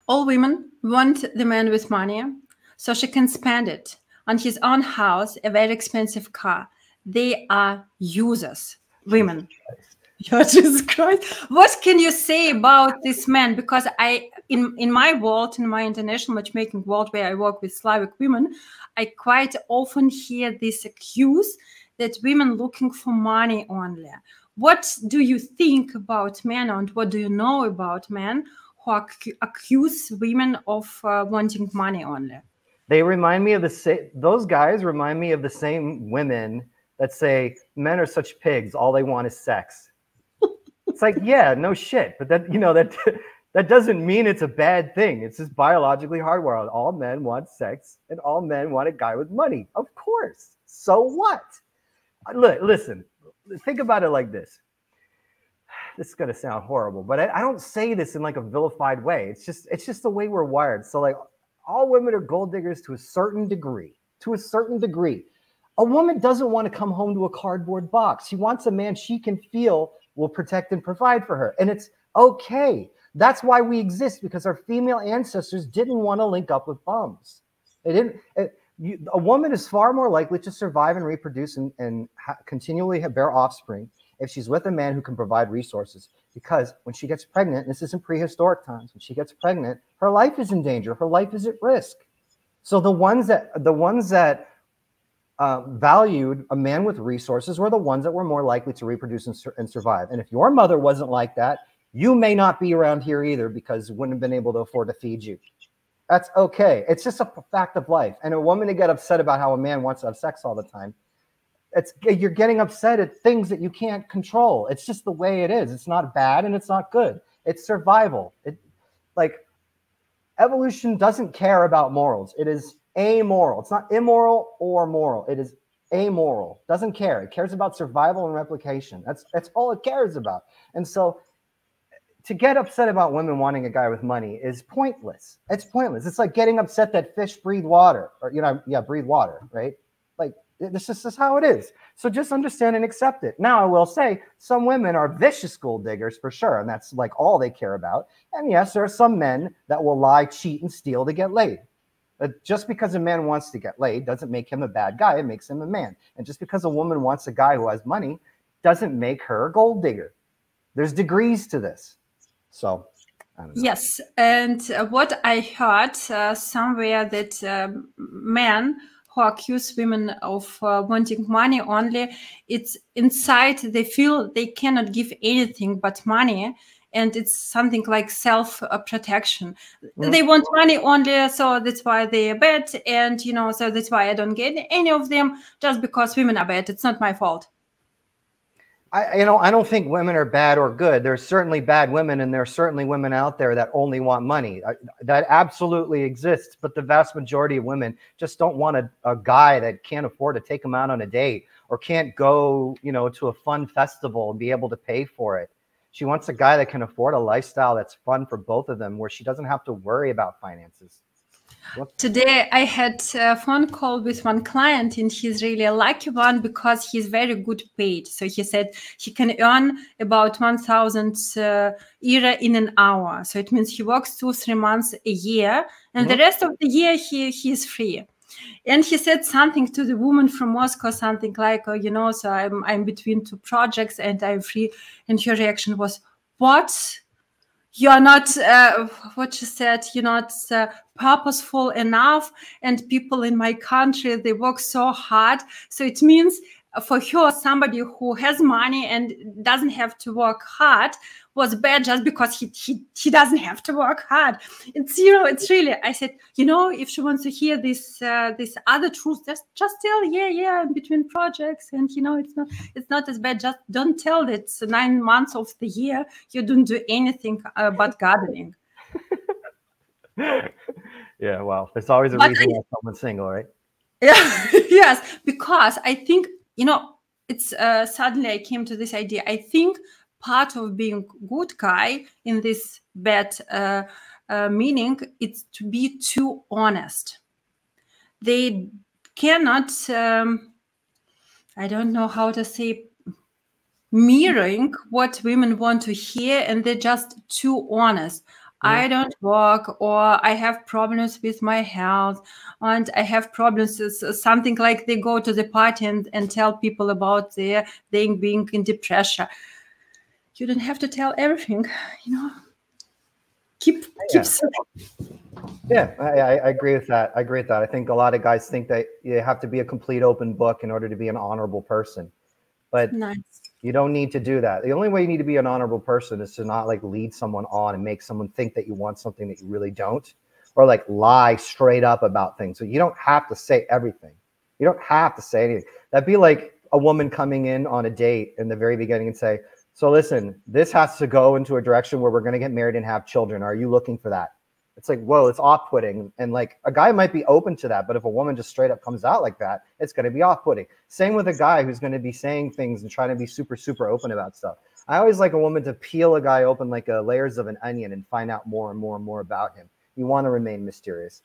All women want the man with money so she can spend it on his own house, a very expensive car. They are users, women. Yeah, Jesus Christ. What can you say about this man? Because in my world, in my international matchmaking world, where I work with Slavic women, I quite often hear this accuse that women looking for money only. What do you think about men, and what do you know about men who accuse women of wanting money only? They remind me of the same. Those guys remind me of the same women that say men are such pigs. All they want is sex. It's like, yeah, no shit. But that, that doesn't mean it's a bad thing. It's just biologically hardwired. All men want sex and all men want a guy with money. Of course. So what? Listen, think about it like this. This is going to sound horrible, but I don't say this in like a vilified way. It's just the way we're wired. So like all women are gold diggers to a certain degree, A woman doesn't want to come home to a cardboard box. She wants a man she can feel will protect and provide for her. And it's okay. That's why we exist, because our female ancestors didn't want to link up with bums. They didn't. A woman is far more likely to survive and reproduce and continually bear offspring if she's with a man who can provide resources. Because when she gets pregnant, and this isn't prehistoric times, when she gets pregnant, her life is in danger. Her life is at risk. So the ones that valued a man with resources were the ones that were more likely to reproduce and survive. And if your mother wasn't like that, you may not be around here either, because you wouldn't have been able to afford to feed you. That's okay. It's just a fact of life. And a woman to get upset about how a man wants to have sex all the time, you're getting upset at things that you can't control. It's just the way it is. It's not bad and it's not good. It's survival. Evolution doesn't care about morals. It is amoral. It's not immoral or moral. It is amoral. Doesn't care. It cares about survival and replication. That's all it cares about. And so to get upset about women wanting a guy with money is pointless. It's pointless. It's like getting upset that fish breathe water, or breathe water, right? Like this is how it is. So just understand and accept it. Now I will say some women are vicious gold diggers for sure, and that's like all they care about. And yes, there are some men that will lie, cheat, and steal to get laid. But just because a man wants to get laid doesn't make him a bad guy. It makes him a man. And just because a woman wants a guy who has money doesn't make her a gold digger. There's degrees to this. So, I don't know. Yes. And what I heard somewhere that men who accuse women of wanting money only, it's inside they feel they cannot give anything but money. And it's something like self-protection. They want money only, so that's why they are bad. And, so that's why I don't get any of them, just because women are bad. It's not my fault. I don't think women are bad or good. There's certainly bad women, and there's certainly women out there that only want money. That absolutely exists. But the vast majority of women just don't want a guy that can't afford to take them out on a date, or can't go, to a fun festival and be able to pay for it. She wants a guy that can afford a lifestyle that's fun for both of them, where she doesn't have to worry about finances. Today, I had a phone call with one client, and he's really a lucky one because he's very good paid. So he said he can earn about 1,000 euro in an hour. So it means he works 2-3 months a year, and the rest of the year he is free. And he said something to the woman from Moscow, something like, so I'm between 2 projects and I'm free. And her reaction was, what? You're not, what she said, you're not purposeful enough. And people in my country, they work so hard. So it means for her, somebody who has money and doesn't have to work hard was bad just because he doesn't have to work hard. It's it's really, I said, if she wants to hear this other truth, just tell, yeah, I'm between projects, and it's not as bad. Just don't tell that 9 months of the year you don't do anything but gardening. Yeah, well, there's always a reason why someone's single, right? Yeah, yes, because I think it's suddenly I came to this idea. I think part of being good guy in this bad meaning, it's to be too honest. They cannot, I don't know how to say, mirroring what women want to hear, and they're just too honest. I don't work, or I have problems with my health, and I have problems with something like they go to the party and tell people about their being in depression. You don't have to tell everything, you know. Keep Yeah, I agree with that. I agree with that. I think a lot of guys think that you have to be a complete open book in order to be an honorable person, but nice. You don't need to do that. The only way you need to be an honorable person is to not like lead someone on and make someone think that you want something that you really don't, or like lie straight up about things. So you don't have to say everything. You don't have to say anything. That'd be like a woman coming in on a date in the very beginning and say, so listen, this has to go into a direction where we're going to get married and have children. Are you looking for that? It's like, whoa, it's off-putting. And like a guy might be open to that, but if a woman just straight up comes out like that, it's going to be off-putting. Same with a guy who's going to be saying things and trying to be super, super open about stuff. I always like a woman to peel a guy open like layers of an onion and find out more and more and more about him. You want to remain mysterious.